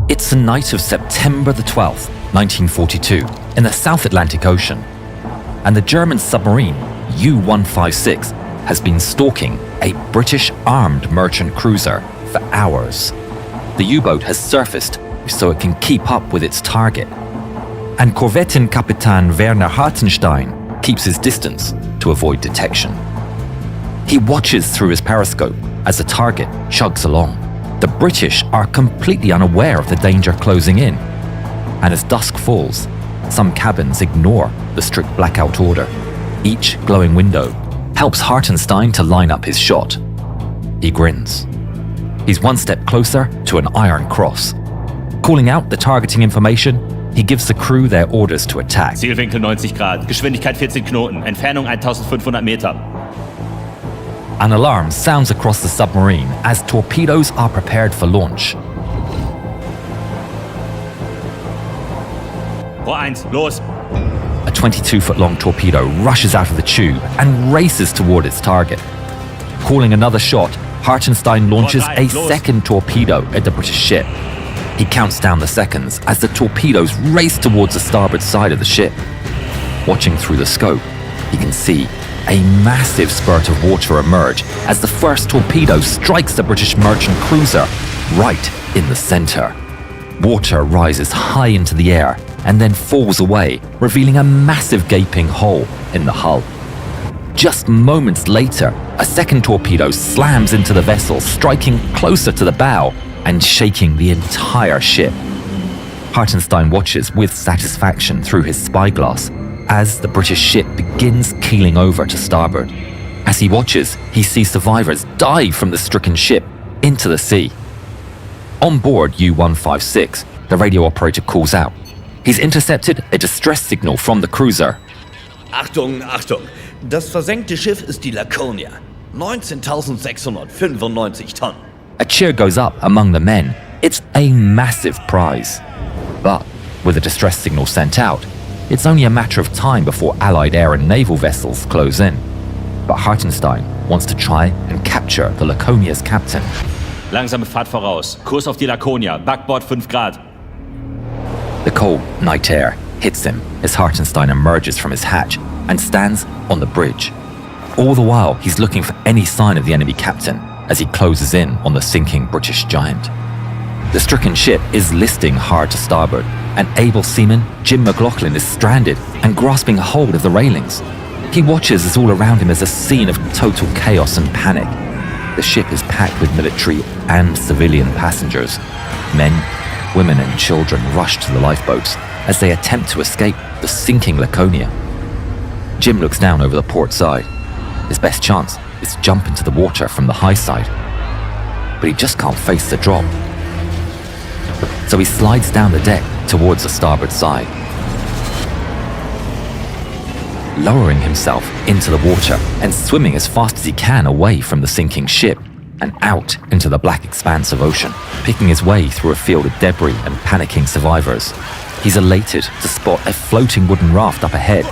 It's the night of September the 12th, 1942, in the South Atlantic Ocean, and the German submarine U-156 has been stalking a British armed merchant cruiser for hours. The U-boat has surfaced so it can keep up with its target, and Korvettenkapitän Werner Hartenstein keeps his distance to avoid detection. He watches through his periscope as the target chugs along. The British are completely unaware of the danger closing in, and as dusk falls, some cabins ignore the strict blackout order. Each glowing window helps Hartenstein to line up his shot. He grins. He's one step closer to an iron cross. Calling out the targeting information, he gives the crew their orders to attack. Zielwinkel 90 Grad, Geschwindigkeit 14 Knoten, Entfernung 1500 Meter. An alarm sounds across the submarine as torpedoes are prepared for launch. Rohr 1, los! A 22-foot-long torpedo rushes out of the tube and races toward its target. Calling another shot, Hartenstein launches a second torpedo at the British ship. He counts down the seconds as the torpedoes race towards the starboard side of the ship. Watching through the scope, he can see a massive spurt of water emerge as the first torpedo strikes the British merchant cruiser right in the center. Water rises high into the air and then falls away, revealing a massive gaping hole in the hull. Just moments later, a second torpedo slams into the vessel, striking closer to the bow and shaking the entire ship. Hartenstein watches with satisfaction through his spyglass as the British ship begins keeling over to starboard. As he watches, he sees survivors dive from the stricken ship into the sea. On board U-156, the radio operator calls out. He's intercepted a distress signal from the cruiser. Achtung, Achtung! Das versenkte Schiff ist die Laconia. 19.695 Tonnen. A cheer goes up among the men. It's a massive prize. But with a distress signal sent out, it's only a matter of time before Allied air and naval vessels close in. But Hartenstein wants to try and capture the Laconia's captain. Langsame Fahrt voraus. Kurs auf die Laconia. Backbord 5 Grad. The cold night air hits him as Hartenstein emerges from his hatch and stands on the bridge. All the while, he's looking for any sign of the enemy captain as he closes in on the sinking British giant. The stricken ship is listing hard to starboard, and able seaman Jim McLaughlin is stranded and grasping a hold of the railings. He watches as all around him is a scene of total chaos and panic. The ship is packed with military and civilian passengers. Men, women and children rush to the lifeboats as they attempt to escape the sinking Laconia. Jim looks down over the port side. His best chance is to jump into the water from the high side. But he just can't face the drop. So he slides down the deck towards the starboard side. Lowering himself into the water and swimming as fast as he can away from the sinking ship and out into the black expanse of ocean, picking his way through a field of debris and panicking survivors. He's elated to spot a floating wooden raft up ahead.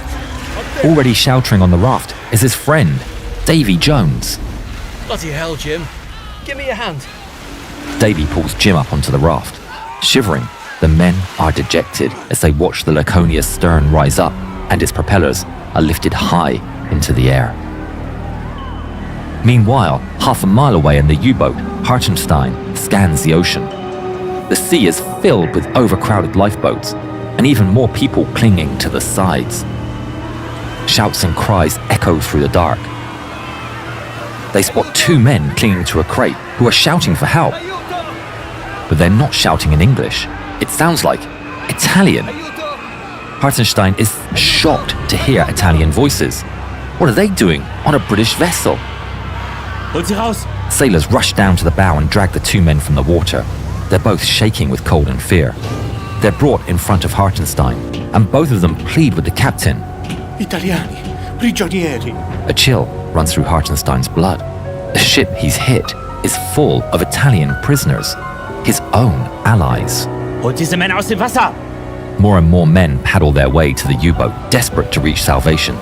Already sheltering on the raft is his friend, Davy Jones. Bloody hell, Jim. Give me a hand. Davy pulls Jim up onto the raft. Shivering, the men are dejected as they watch the Laconia's stern rise up and its propellers are lifted high into the air. Meanwhile, half a mile away in the U-boat, Hartenstein scans the ocean. The sea is filled with overcrowded lifeboats and even more people clinging to the sides. Shouts and cries echo through the dark. They spot two men clinging to a crate who are shouting for help. But they're not shouting in English. It sounds like Italian. Hartenstein is shocked to hear Italian voices. What are they doing on a British vessel? Holt sie raus! Sailors rush down to the bow and drag the two men from the water. They're both shaking with cold and fear. They're brought in front of Hartenstein, and both of them plead with the captain. Italiani, prigionieri. A chill runs through Hartenstein's blood. The ship he's hit is full of Italian prisoners, his own allies. Holt diese Männer aus dem Wasser! More and more men paddle their way to the U-boat, desperate to reach salvation.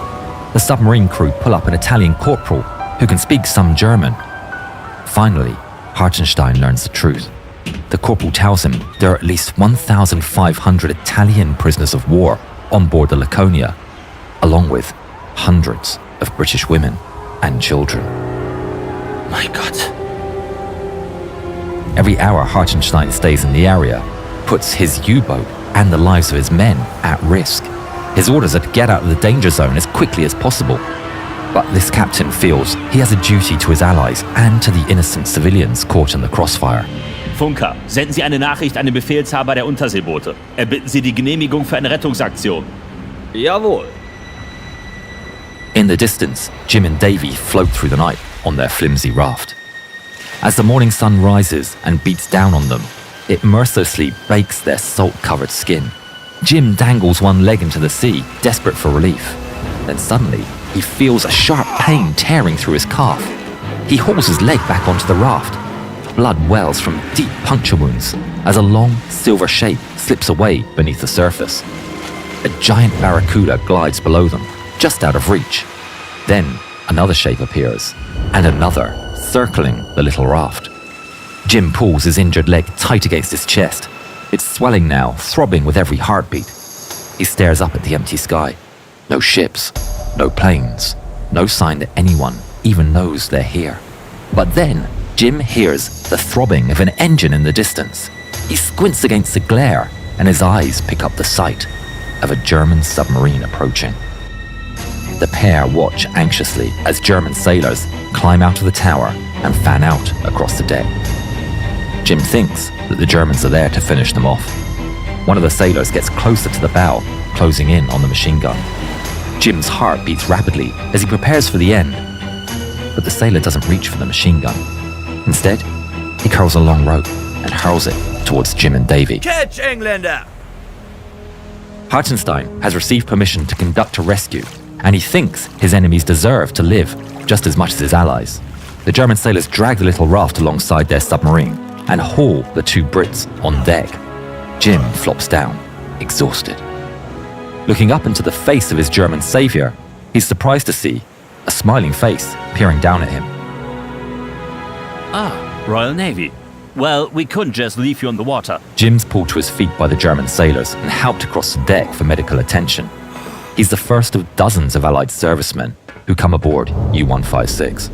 The submarine crew pull up an Italian corporal who can speak some German. Finally, Hartenstein learns the truth. The corporal tells him there are at least 1,500 Italian prisoners of war on board the Laconia, along with hundreds of British women and children. Mein Gott. Every hour Hartenstein stays in the area puts his U-boat and the lives of his men at risk. His orders are to get out of the danger zone as quickly as possible. But this captain feels he has a duty to his allies and to the innocent civilians caught in the crossfire. Funker, senden Sie eine Nachricht an den Befehlshaber der Unterseeboote. Erbitten Sie die Genehmigung für eine Rettungsaktion. Jawohl. In the distance, Jim and Davy float through the night on their flimsy raft. As the morning sun rises and beats down on them, it mercilessly bakes their salt-covered skin. Jim dangles one leg into the sea, desperate for relief. Then suddenly, he feels a sharp pain tearing through his calf. He hauls his leg back onto the raft. Blood wells from deep puncture wounds as a long, silver shape slips away beneath the surface. A giant barracuda glides below them, just out of reach. Then another shape appears, and another, circling the little raft. Jim pulls his injured leg tight against his chest. It's swelling now, throbbing with every heartbeat. He stares up at the empty sky. No ships, no planes, no sign that anyone even knows they're here. But then, Jim hears the throbbing of an engine in the distance. He squints against the glare, and his eyes pick up the sight of a German submarine approaching. The pair watch anxiously as German sailors climb out of the tower and fan out across the deck. Jim thinks that the Germans are there to finish them off. One of the sailors gets closer to the bow, closing in on the machine gun. Jim's heart beats rapidly as he prepares for the end, but the sailor doesn't reach for the machine gun. Instead, he curls a long rope and hurls it towards Jim and Davy. Catch, Engländer! Hartenstein has received permission to conduct a rescue, and he thinks his enemies deserve to live just as much as his allies. The German sailors drag the little raft alongside their submarine and haul the two Brits on deck. Jim flops down, exhausted. Looking up into the face of his German savior, he's surprised to see a smiling face peering down at him. Ah, Royal Navy. Well, we couldn't just leave you on the water. Jim's pulled to his feet by the German sailors and helped across the deck for medical attention. He's the first of dozens of Allied servicemen who come aboard U-156.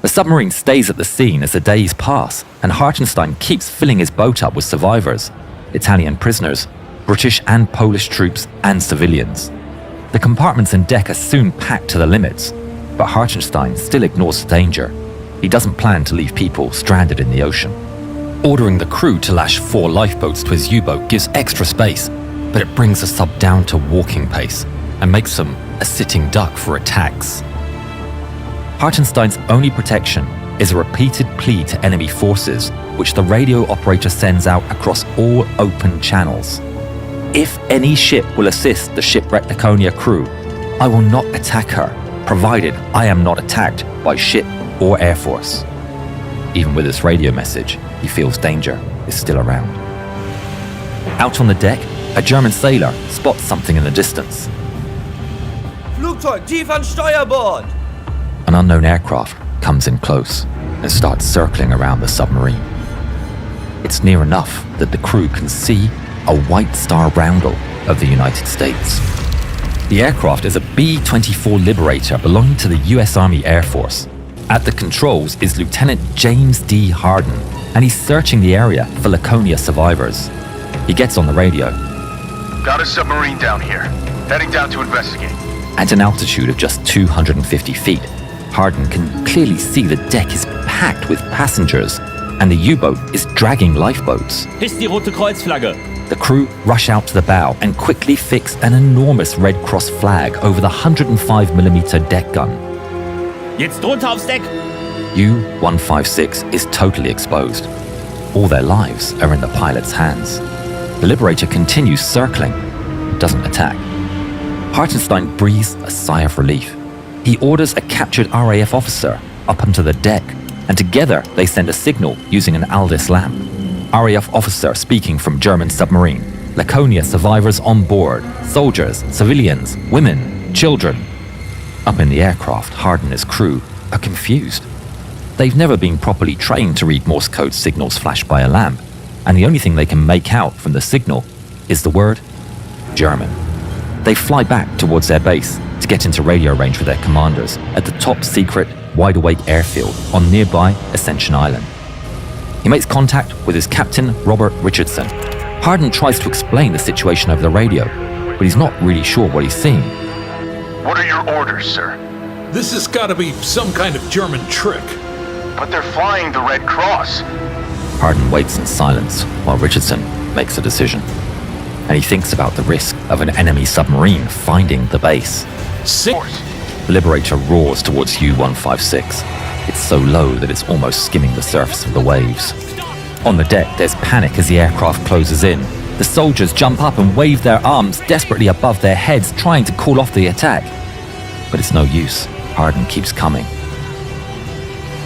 The submarine stays at the scene as the days pass, and Hartenstein keeps filling his boat up with survivors, Italian prisoners, British and Polish troops, and civilians. The compartments and deck are soon packed to the limits, but Hartenstein still ignores the danger. He doesn't plan to leave people stranded in the ocean. Ordering the crew to lash 4 lifeboats to his U-boat gives extra space, but it brings the sub down to walking pace and makes them a sitting duck for attacks. Hartenstein's only protection is a repeated plea to enemy forces, which the radio operator sends out across all open channels. If any ship will assist the shipwrecked Laconia crew, I will not attack her, provided I am not attacked by ship or air force. Even with this radio message, he feels danger is still around. Out on the deck, a German sailor spots something in the distance. Flugzeug tief an Steuerbord! An unknown aircraft comes in close and starts circling around the submarine. It's near enough that the crew can see a White Star roundel of the United States. The aircraft is a B-24 Liberator belonging to the US Army Air Force. At the controls is Lieutenant James D. Harden, and he's searching the area for Laconia survivors. He gets on the radio. Got a submarine down here. Heading down to investigate. At an altitude of just 250 feet, Harden can clearly see the deck is packed with passengers, and the U-boat is dragging lifeboats. Hiss die rote Kreuzflagge. The crew rush out to the bow and quickly fix an enormous Red Cross flag over the 105mm deck gun. Jetzt drunter aufs Deck. U-156 is totally exposed. All their lives are in the pilot's hands. The Liberator continues circling, doesn't attack. Hartenstein breathes a sigh of relief. He orders a captured RAF officer up onto the deck, and together they send a signal using an Aldis lamp. RAF officer speaking from German submarine. Laconia survivors on board. Soldiers, civilians, women, children. Up in the aircraft, Harden and his crew are confused. They've never been properly trained to read Morse code signals flashed by a lamp, and the only thing they can make out from the signal is the word German. They fly back towards their base to get into radio range with their commanders at the top secret, wide-awake airfield on nearby Ascension Island. He makes contact with his captain, Robert Richardson. Hardin tries to explain the situation over the radio, but he's not really sure what he's seeing. What are your orders, sir? This has got to be some kind of German trick. But they're flying the Red Cross. Hardin waits in silence while Richardson makes a decision. And he thinks about the risk of an enemy submarine finding the base. The Liberator roars towards U-156. It's so low that it's almost skimming the surface of the waves. On the deck, there's panic as the aircraft closes in. The soldiers jump up and wave their arms desperately above their heads, trying to call off the attack. But it's no use. Hardin keeps coming.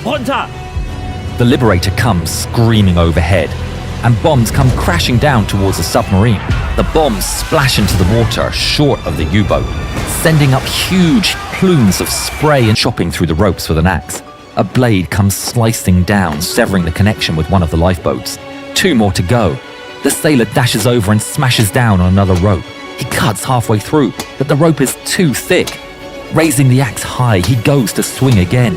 Runter! The Liberator comes screaming overhead, and bombs come crashing down towards the submarine. The bombs splash into the water short of the U-boat, sending up huge plumes of spray and chopping through the ropes with an axe. A blade comes slicing down, severing the connection with one of the lifeboats. 2 more to go. The sailor dashes over and smashes down on another rope. He cuts halfway through, but the rope is too thick. Raising the axe high, he goes to swing again.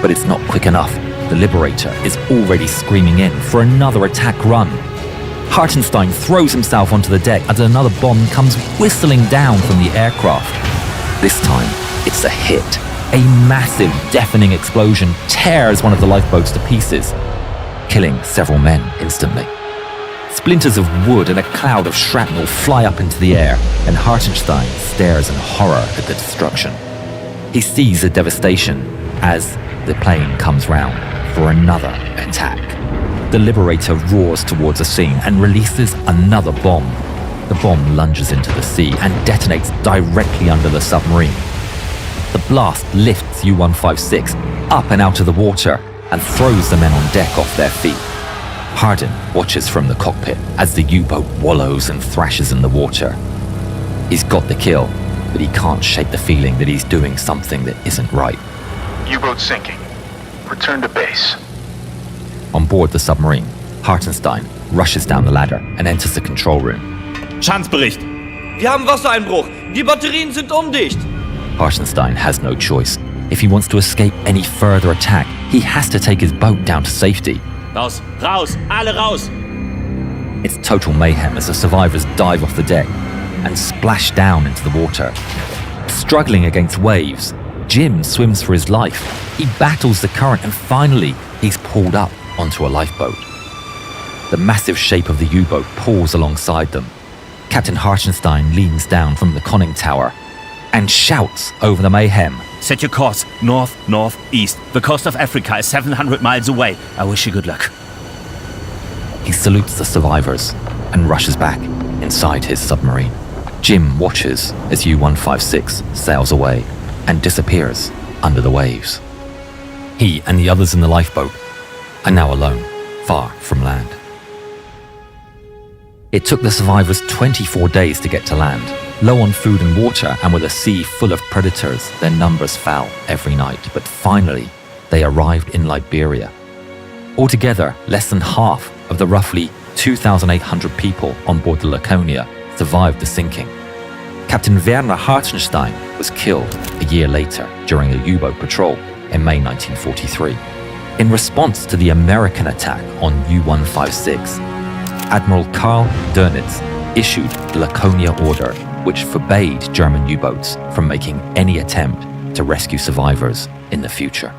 But it's not quick enough. The Liberator is already screaming in for another attack run. Hartenstein throws himself onto the deck as another bomb comes whistling down from the aircraft. This time, it's a hit. A massive, deafening explosion tears one of the lifeboats to pieces, killing several men instantly. Splinters of wood and a cloud of shrapnel fly up into the air, and Hartenstein stares in horror at the destruction. He sees the devastation as the plane comes round for another attack. The Liberator roars towards the scene and releases another bomb. The bomb lunges into the sea and detonates directly under the submarine. The blast lifts U-156 up and out of the water and throws the men on deck off their feet. Hardin watches from the cockpit as the U-boat wallows and thrashes in the water. He's got the kill, but he can't shake the feeling that he's doing something that isn't right. U-boat sinking. Return to base. On board the submarine, Hartenstein rushes down the ladder and enters the control room. Schadensbericht. Wir haben Wassereinbruch. Die Batterien sind undicht. Hartenstein has no choice. If he wants to escape any further attack, he has to take his boat down to safety. Raus, raus, alle raus! It's total mayhem as the survivors dive off the deck and splash down into the water. Struggling against waves, Jim swims for his life. He battles the current and finally he's pulled up onto a lifeboat. The massive shape of the U-boat pulls alongside them. Captain Hartenstein leans down from the conning tower and shouts over the mayhem. Set your course north, northeast. The coast of Africa is 700 miles away. I wish you good luck. He salutes the survivors and rushes back inside his submarine. Jim watches as U-156 sails away and disappears under the waves. He and the others in the lifeboat are now alone, far from land. It took the survivors 24 days to get to land. Low on food and water and with a sea full of predators, their numbers fell every night, but finally they arrived in Liberia. Altogether, less than half of the roughly 2,800 people on board the Laconia survived the sinking. Captain Werner Hartenstein was killed a year later during a U-boat patrol in May 1943. In response to the American attack on U-156, Admiral Karl Dönitz issued the Laconia Order, which forbade German U-boats from making any attempt to rescue survivors in the future.